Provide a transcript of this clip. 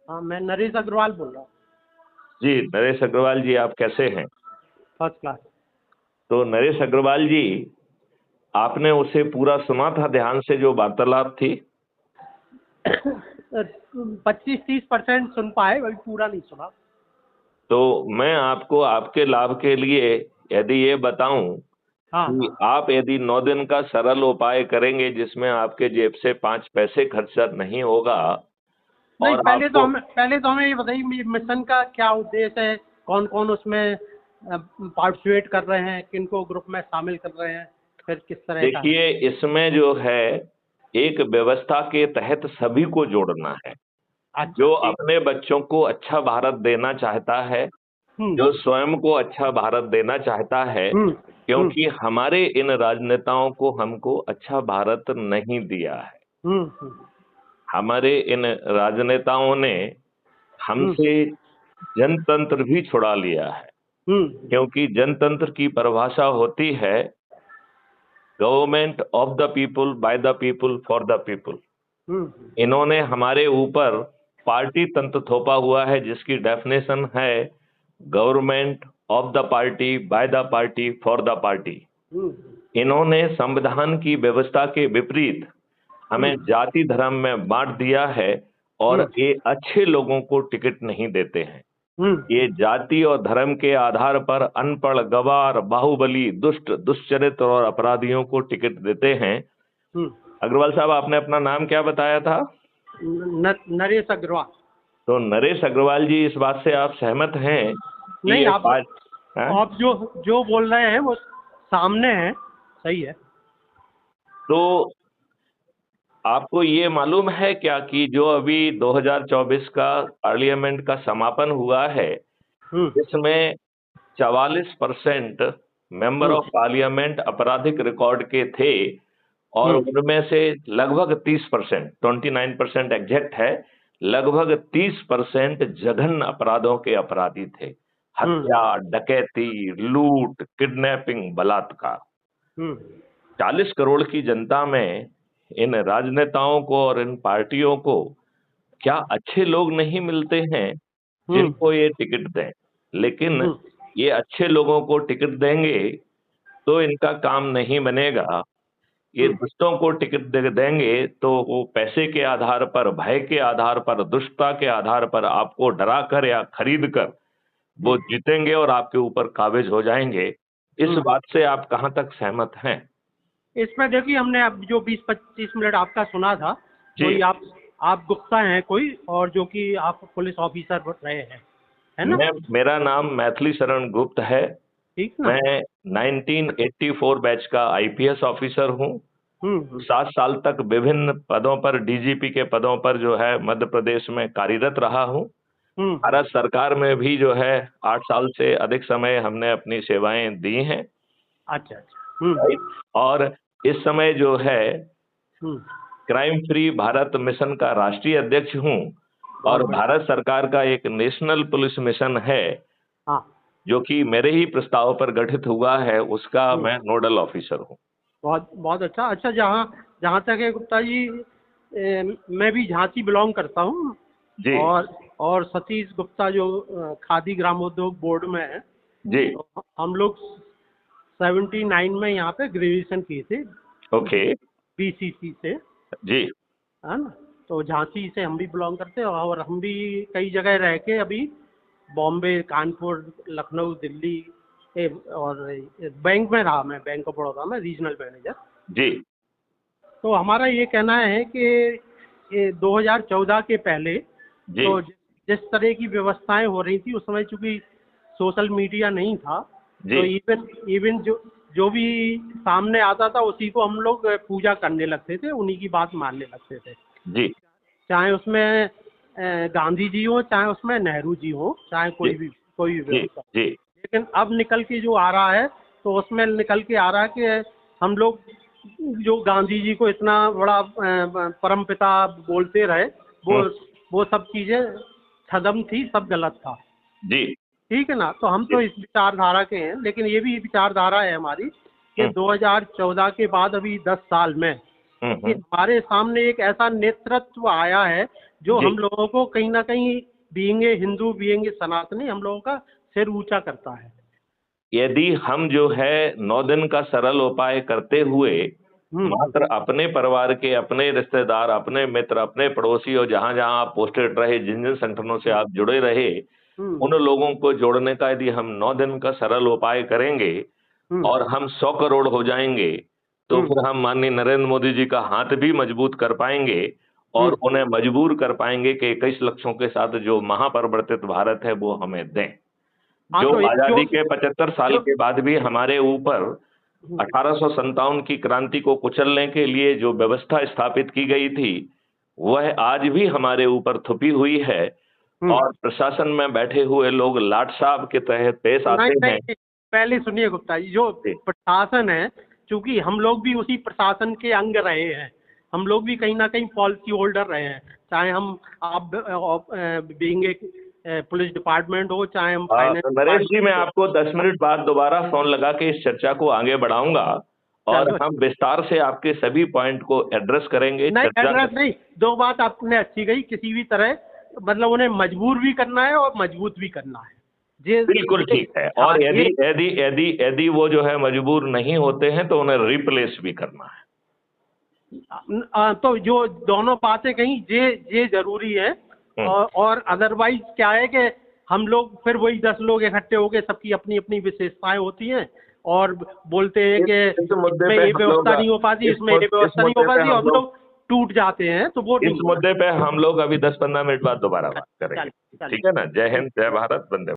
हाँ, मैं नरेश अग्रवाल बोल रहा हूँ। जी नरेश अग्रवाल जी, आप कैसे हैं? First class. तो नरेश अग्रवाल जी, आपने उसे पूरा सुना था ध्यान से जो वार्तालाप थी? 25-30% सुन पाए, वही पूरा नहीं सुना। तो मैं आपको आपके लाभ के लिए यदि ये बताऊं हाँ कि हाँ। आप यदि 9 दिन का सरल उपाय करेंगे जिसमें आपके जेब से 5 पैसे खर्चा नहीं होगा नहीं, और आपको पहले तो हमें ये बताइए मिशन का क्या उद्देश्य है, कौन कौन उसमें पार्टिसिपेट कर रहे हैं, किनको ग्रुप में शामिल कर रहे हैं, फिर किस तरह का है? देखिए, इसमें जो है एक व्यवस्था के तहत सभी को जोड़ना है। अच्छा, जो ठीक। अपने बच्चों को अच्छा भारत देना चाहता है, हम्म जो स्वयं को अच्छा भारत देना चाहता है, हम्म हम्म क्योंकि हमारे इन राजनेताओं को हमको अच्छा भारत नहीं दिया है। हम्म हमारे इन राजनेताओं ने हम्म हमसे जनतंत्र भी छुड़ा लिया है, हम्म क्योंकि जनतंत्र की परिभाषा होती है government of the people, by the people, for the people. हम्म इन्होंने हमारे ऊपर पार्टी तंत्र थोपा हुआ है, जिसकी डेफिनेशन है government of the party, by the party, for the party. हम्म इन्होंने संविधान की व्यवस्था के विपरीत हमें हम्म जाति धर्म में बांट दिया है और हम्म ये अच्छे लोगों को टिकट नहीं देते हैं। हम्म ये जाति और धर्म के आधार पर अनपढ़, गवार, बाहुबली, दुष्ट, दुष्चरित्र और अपराधियों को टिकट देते हैं। हम्म। अग्रवाल साहब, आपने अपना नाम क्या बताया था? नरेश अग्रवाल। तो नरेश अग्रवाल जी, इस बात से आप सहमत हैं कि नहीं, ये आप पार्ट हैं? आप जो जो बोल रहे हैं वो सामने है, सही है। तो आपको ये मालूम है क्या कि जो अभी 2024 का पार्लियामेंट का समापन हुआ है, हम्म इसमें 44% मेंबर हम्म ऑफ पार्लियामेंट आपराधिक रिकॉर्ड के थे और हम्म उनमें से लगभग 30%, 29% एग्जैक्ट है, लगभग 30% जघन्य अपराधों के अपराधी थे। हम्म हत्या, डकैती, लूट, किडनैपिंग, बलात्कार। हम्म 40 करोड़ की जनता में इन राजनेताओं को और इन पार्टियों को क्या अच्छे लोग नहीं मिलते हैं हम्म जिनको ये टिकट दें? लेकिन हम्म ये अच्छे लोगों को टिकट देंगे तो इनका काम नहीं बनेगा। ये हम्म दुष्टों को टिकट देंगे तो वो पैसे के आधार पर, भय के आधार पर, दुष्टता के आधार पर आपको डरा कर या खरीद कर वो हम्म जीतेंगे और आपके ऊपर काबिज हो जाएंगे। इस हम्म। बात से आप कहां तक सहमत हैं? इसमें देखिए, हमने अब जो 20-25 मिनट आपका सुना था, कोई जी, आप गुप्ता हैं कोई, और जो कि आप पुलिस ऑफिसर रहे हैं, है ना? मेरा नाम मैथिली शरण गुप्त है। ठीक ना? मैं 1984 बैच का आईपीएस ऑफिसर हूँ। हम्म 7 साल तक विभिन्न पदों पर, डीजीपी के पदों पर जो है मध्य प्रदेश में कार्यरत रहा हूँ। हम्म हम्म भारत सरकार में भी जो है 8 साल से अधिक समय हमने अपनी सेवाएं दी हैं। अच्छा अच्छा। राइट। और इस समय जो है हम्म। क्राइम फ्री भारत मिशन का राष्ट्रीय अध्यक्ष हूँ बहुत और बढ़िया। भारत सरकार का एक नेशनल पुलिस मिशन है हाँ। जो कि मेरे ही प्रस्ताव पर गठित हुआ है, उसका हम्म। मैं नोडल ऑफिसर हूँ। बहुत बहुत अच्छा। अच्छा, जहाँ जहाँ तक है गुप्ता जी, मैं भी झांसी बिलोंग करता हूँ। जी और सतीश गुप्ता जो खादी ग्रामोद्योग बोर्ड में है, जी। तो हम लोग 79 में यहाँ पे ग्रेजुएशन किए थे, ओके। बीसीसी से, जी है ना? तो झांसी से हम भी बिलोंग करते हैं, और हम भी कई जगह रह के अभी बॉम्बे, कानपुर, लखनऊ, दिल्ली, और बैंक में रहा। मैं बैंक ऑफ बड़ौदा में रीजनल मैनेजर। जी तो हमारा ये कहना है कि ये 2014 के पहले जी तो जिस तरह की व्यवस्थाएं हो रही थी उस समय, चूंकि सोशल मीडिया नहीं था, जी तो इवन इवन जो जो भी सामने आता था उसी को हम लोग पूजा करने लगते थे, उन्हीं की बात मानने लगते थे। जी चाहे उसमें गांधी जी हो, चाहे उसमें नेहरू जी हो, चाहे जी कोई भी जी व्यवस्था। जी लेकिन अब निकल के जो आ रहा है, तो उसमें निकल के आ रहा है कि हम लोग जो गांधी जी को इतना बड़ा परमपिता बोलते रहे, वो हम्म, वो सब चीजें छदम थी, सब गलत था। जी ठीक है ना? तो हम जी। तो इस विचारधारा के हैं, लेकिन ये भी विचारधारा है हमारी कि हम्म 2014 के बाद अभी 10 साल में कि हम्म। हमारे सामने एक ऐसा नेतृत्व आया है जो जी। हम लोगों को कहीं ना कहीं बीइंग हिंदू बीइंग सनातनी हम लोगों का सिर ऊंचा करता है। यदि हम जो है 9 दिन का सरल उपाय करते हुए मात्र अपने परिवार के, अपने रिश्तेदार, अपने मित्र, अपने पड़ोसी और जहां जहां आप पोस्टेड रहे, जिन जिन संगठनों से आप जुड़े रहे, उन लोगों को जोड़ने का यदि हम 9 दिन का सरल उपाय करेंगे और हम 100 करोड़ हो जाएंगे, तो फिर हम माननीय नरेंद्र मोदी जी का हाथ भी मजबूत कर पाएंगे और उन्हें मजबूर कर पाएंगे कि 21 लक्षों के साथ जो महापरिवर्तित भारत है वो हमें दें। हाँ, जो तो आजादी के 75 साल के बाद भी हमारे ऊपर 1857 की क्रांति को कुचलने के लिए जो व्यवस्था स्थापित की गई थी, वह आज भी हमारे ऊपर थुपी हुई है और प्रशासन में बैठे हुए लोग लाट साहब के तहत पेश नहीं आते हैं। नहीं, पहले सुनिए गुप्ता जी, जो प्रशासन है, क्योंकि हम लोग भी उसी प्रशासन के अंग रहे हैं, हम लोग भी कहीं ना कहीं पॉलिसी होल्डर रहे हैं, चाहे हम आप बीइंग एक पुलिस डिपार्टमेंट हो, चाहे हम फाइनेंस। नरेश जी, मैं आपको 10 मिनट बाद दोबारा फोन लगा के इस चर्चा को आगे बढ़ाऊंगा और हम विस्तार से आपके सभी पॉइंट को एड्रेस करेंगे। नहीं, एड्रेस नहीं, दो बात आपने अच्छी कही, किसी भी तरह मतलब उन्हें मजबूर भी करना है और मजबूत भी करना है। बिल्कुल ठीक है। और यदि यदि यदि यदि वो जो है मजबूर नहीं होते हैं तो उन्हें रिप्लेस भी करना है। तो जो दोनों बातें कहीं ये जरूरी है। और अदरवाइज क्या है कि हम लोग फिर वही 10 लोग इकट्ठे हो गए, सबकी अपनी अपनी विशेषताएं होती हैं और बोलते हैं कि इसमें ये व्यवस्था नहीं हो पाती, इसमें ये व्यवस्था नहीं हो पाती, और हम लोग टूट जाते हैं। तो वो इस मुद्दे पे हम लोग अभी 10-15 मिनट बाद दोबारा बात करेंगे। ठीक है ना? जय हिंद, जय भारत, वंदे